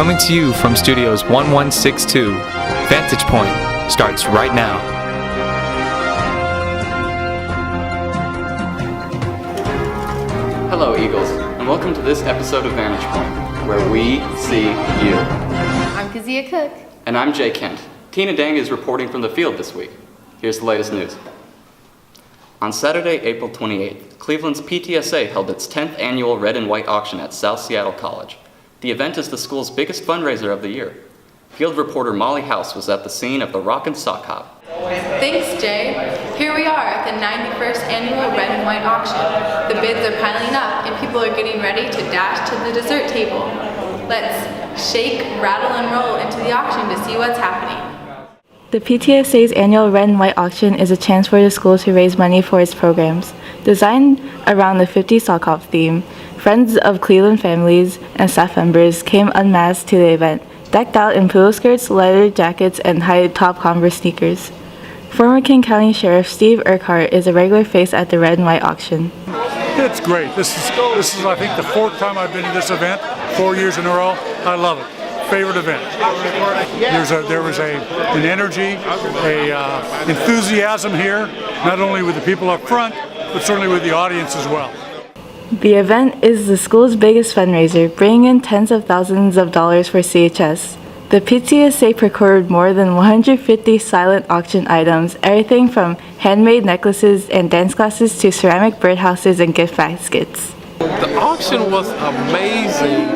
Coming to you from Studios 1162, Vantage Point starts right now. Hello, Eagles, and welcome to this episode of Vantage Point, where we see you. I'm Kazia Cook. And I'm Jay Kent. Tina Dang is reporting from the field this week. Here's the latest news. On Saturday, April 28th, Cleveland's PTSA held its 10th annual Red and White auction at South Seattle College. The event is the school's biggest fundraiser of the year. Field reporter Molly House was at the scene of the Rockin' Sock Hop. Thanks, Jay. Here we are at the 91st annual Red and White auction. The bids are piling up and people are getting ready to dash to the dessert table. Let's shake, rattle, and roll into the auction to see what's happening. The PTSA's annual Red and White auction is a chance for the school to raise money for its programs. Designed around the 50s sock hop theme, friends of Cleveland families and staff members came unmasked to the event, decked out in polo skirts, leather jackets, and high-top Converse sneakers. Former King County Sheriff Steve Urquhart is a regular face at the Red and White auction. It's great. This is I think the fourth time I've been to this event, 4 years in a row. I love it. Favorite event. There was an energy, enthusiasm here, not only with the people up front, but certainly with the audience as well. The event is the school's biggest fundraiser, bringing in tens of thousands of dollars for CHS. The PTSA procured more than 150 silent auction items, everything from handmade necklaces and dance classes to ceramic birdhouses and gift baskets. The auction was amazing.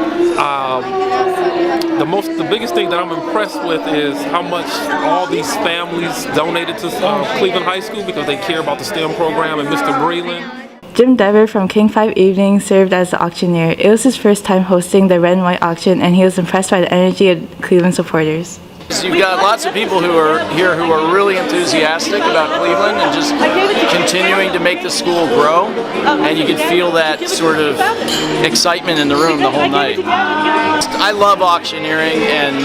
The biggest thing that I'm impressed with is how much all these families donated to Cleveland High School because they care about the STEM program and Mr. Breland. Jim Dever from King 5 Evening served as the auctioneer. It was his first time hosting the Red and White auction, and he was impressed by the energy of Cleveland supporters. So you've got lots of people who are here who are really enthusiastic about Cleveland and just continuing to make the school grow, and you can feel that sort of excitement in the room the whole night. I love auctioneering, and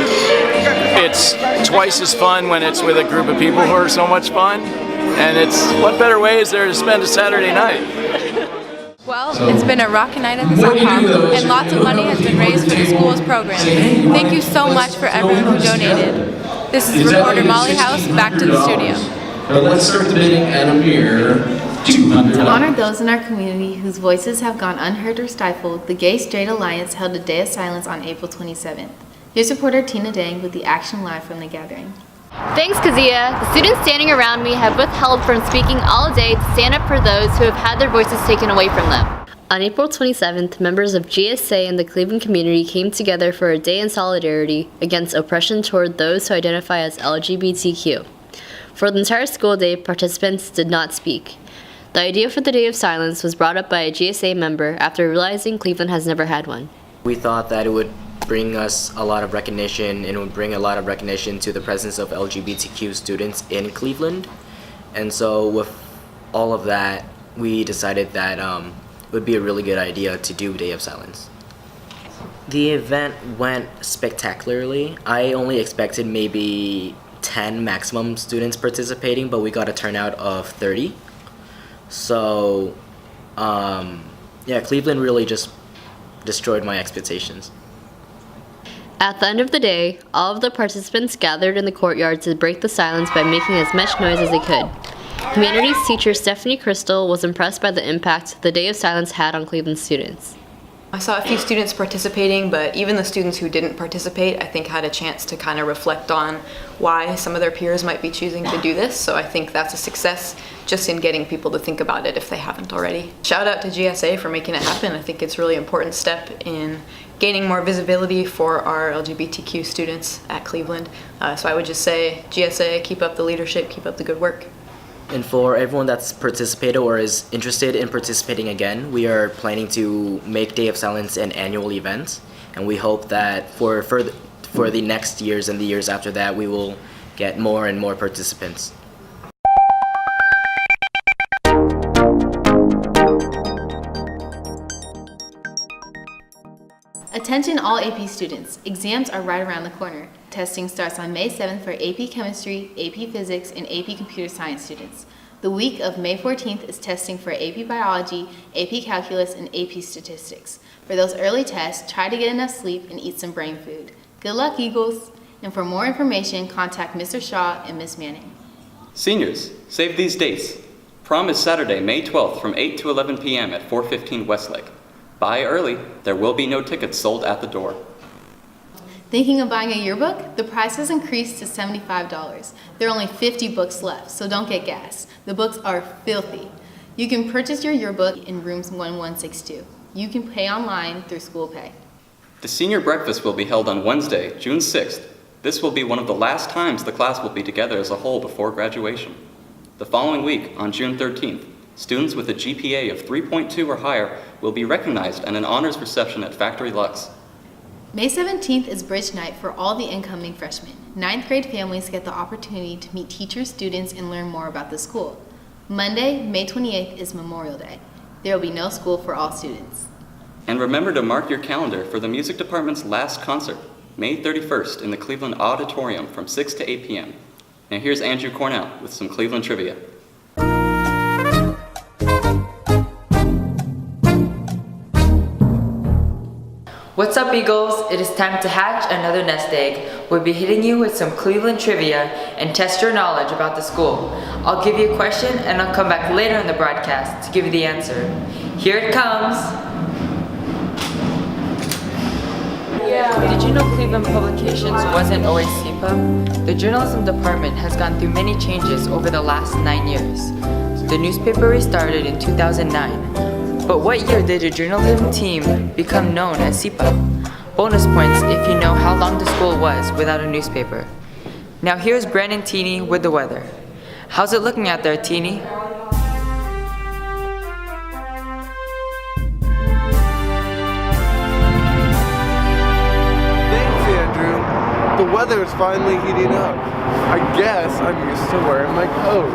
it's twice as fun when it's with a group of people who are so much fun, and it's what better way is there to spend a Saturday night? Well, it's been a rockin' night at the sock hop, and lots of money has been raised for the school's program. Thank you so much for everyone who donated. This is reporter Molly House, back to the studio. But let's start the bidding at a mere $200. To honor those in our community whose voices have gone unheard or stifled, the Gay Straight Alliance held a day of silence on April 27th. Here's reporter Tina Dang with the action live from the gathering. Thanks, Kazia. The students standing around me have withheld from speaking all day to stand up for those who have had their voices taken away from them. On April 27th, members of GSA and the Cleveland community came together for a day in solidarity against oppression toward those who identify as LGBTQ. For the entire school day, participants did not speak. The idea for the Day of Silence was brought up by a GSA member after realizing Cleveland has never had one. We thought that it would bring us a lot of recognition, and it would bring a lot of recognition to the presence of LGBTQ students in Cleveland. And so with all of that, we decided that it would be a really good idea to do Day of Silence. The event went spectacularly. I only expected maybe 10 maximum students participating, but we got a turnout of 30. So, Cleveland really just destroyed my expectations. At the end of the day, all of the participants gathered in the courtyard to break the silence by making as much noise as they could. Humanities teacher Stephanie Crystal was impressed by the impact the Day of Silence had on Cleveland students. I saw a few students participating, but even the students who didn't participate, I think had a chance to kind of reflect on why some of their peers might be choosing to do this. So I think that's a success just in getting people to think about it if they haven't already. Shout out to GSA for making it happen. I think it's a really important step in gaining more visibility for our LGBTQ students at Cleveland. So I would just say, GSA, keep up the leadership, keep up the good work. And for everyone that's participated or is interested in participating again, we are planning to make Day of Silence an annual event, and we hope that for the next years and the years after that, we will get more and more participants. Attention all AP students, exams are right around the corner. Testing starts on May 7th for AP Chemistry, AP Physics, and AP Computer Science students. The week of May 14th is testing for AP Biology, AP Calculus, and AP Statistics. For those early tests, try to get enough sleep and eat some brain food. Good luck, Eagles! And for more information, contact Mr. Shaw and Miss Manning. Seniors, save these dates. Prom is Saturday, May 12th from 8 to 11 p.m. at 415 Westlake. Buy early. There will be no tickets sold at the door. Thinking of buying a yearbook? The price has increased to $75. There are only 50 books left, so don't get gas. The books are filthy. You can purchase your yearbook in rooms 1162. You can pay online through School Pay. The senior breakfast will be held on Wednesday, June 6th. This will be one of the last times the class will be together as a whole before graduation. The following week, on June 13th, students with a GPA of 3.2 or higher will be recognized at an honors reception at Factory Lux. May 17th is Bridge Night for all the incoming freshmen. 9th grade families get the opportunity to meet teachers, students, and learn more about the school. Monday, May 28th is Memorial Day. There will be no school for all students. And remember to mark your calendar for the music department's last concert, May 31st in the Cleveland Auditorium from 6 to 8 p.m. Now here's Andrew Cornell with some Cleveland trivia. What's up, Eagles? It is time to hatch another nest egg. We'll be hitting you with some Cleveland trivia and test your knowledge about the school. I'll give you a question and I'll come back later in the broadcast to give you the answer. Here it comes. Did you know Cleveland Publications wasn't always CPUB? The journalism department has gone through many changes over the last 9 years. The newspaper restarted in 2009. But what year did the journalism team become known as CPUB? Bonus points if you know how long the school was without a newspaper. Now here's Brandon Teeny with the weather. How's it looking out there, Teeny? The weather is finally heating up. I guess I'm used to wearing my coat.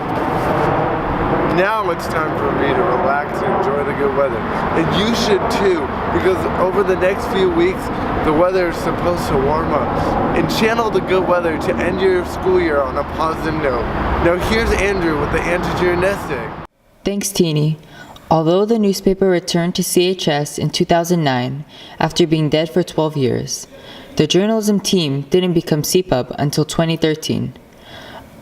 Now it's time for me to relax and enjoy the good weather. And you should too, because over the next few weeks, the weather is supposed to warm up. And channel the good weather to end your school year on a positive note. Now here's Andrew with the answer to your nest egg. Thanks, Teeny. Although the newspaper returned to CHS in 2009 after being dead for 12 years, the journalism team didn't become CPUB until 2013.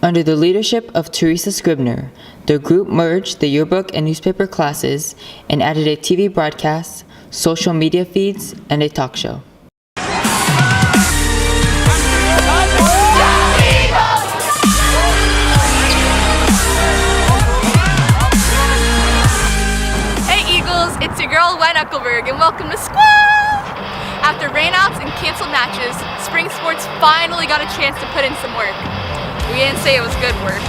Under the leadership of Teresa Scribner, the group merged the yearbook and newspaper classes and added a TV broadcast, social media feeds, and a talk show. Hey Eagles, it's your girl Wen Eckelberg and welcome to school! After rainouts and canceled matches, spring sports finally got a chance to put in some work. We didn't say it was good work.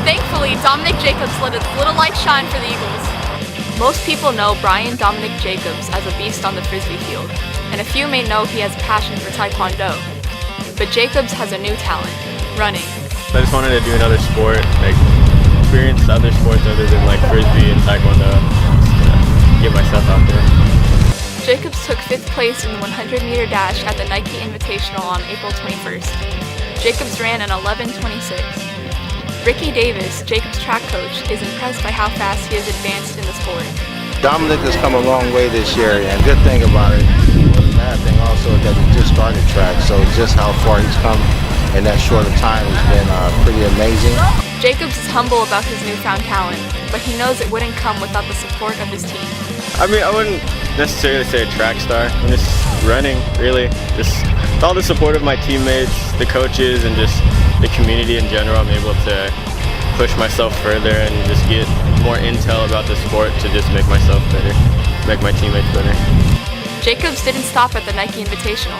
Thankfully, Dominic Jacobs let his little light shine for the Eagles. Most people know Dominic Jacobs as a beast on the frisbee field, and a few may know he has a passion for Taekwondo. But Jacobs has a new talent, running. I just wanted to do another sport, experience other sports other than frisbee and Taekwondo, get myself out there. Jacobs took 5th place in the 100-meter dash at the Nike Invitational on April 21st. Jacobs ran an 11:26. Ricky Davis, Jacobs' track coach, is impressed by how fast he has advanced in the sport. Dominic has come a long way this year, and good thing about it, the bad thing also is that he just started track, so just how far he's come in that short of time has been pretty amazing. Jacobs is humble about his newfound talent, but he knows it wouldn't come without the support of his team. I wouldn't necessarily say a track star. I'm just running, really. Just with all the support of my teammates, the coaches, and just the community in general, I'm able to push myself further and just get more intel about the sport to just make myself better, make my teammates better. Jacobs didn't stop at the Nike Invitational.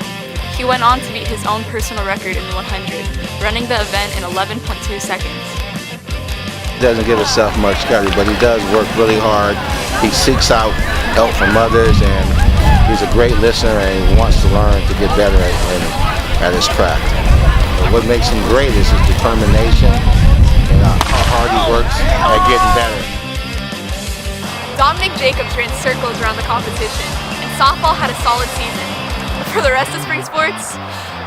He went on to beat his own personal record in the 100, running the event in 11.2 seconds. He doesn't give himself much credit, but he does work really hard. He seeks out help from others, and he's a great listener, and he wants to learn to get better at his craft. But what makes him great is his determination and how hard he works at getting better. Dominic Jacobs ran circles around the competition, and softball had a solid season. But for the rest of spring sports,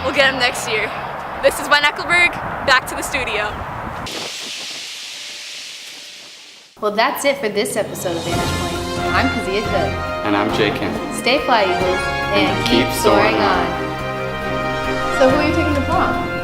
we'll get him next year. This is Wen Eckelberg, back to the studio. Well, that's it for this episode of Vantage Point. I'm Kazia Cook. And I'm Jay Kim. Stay fly, Eagles, and keep soaring on. So who are you taking to prom?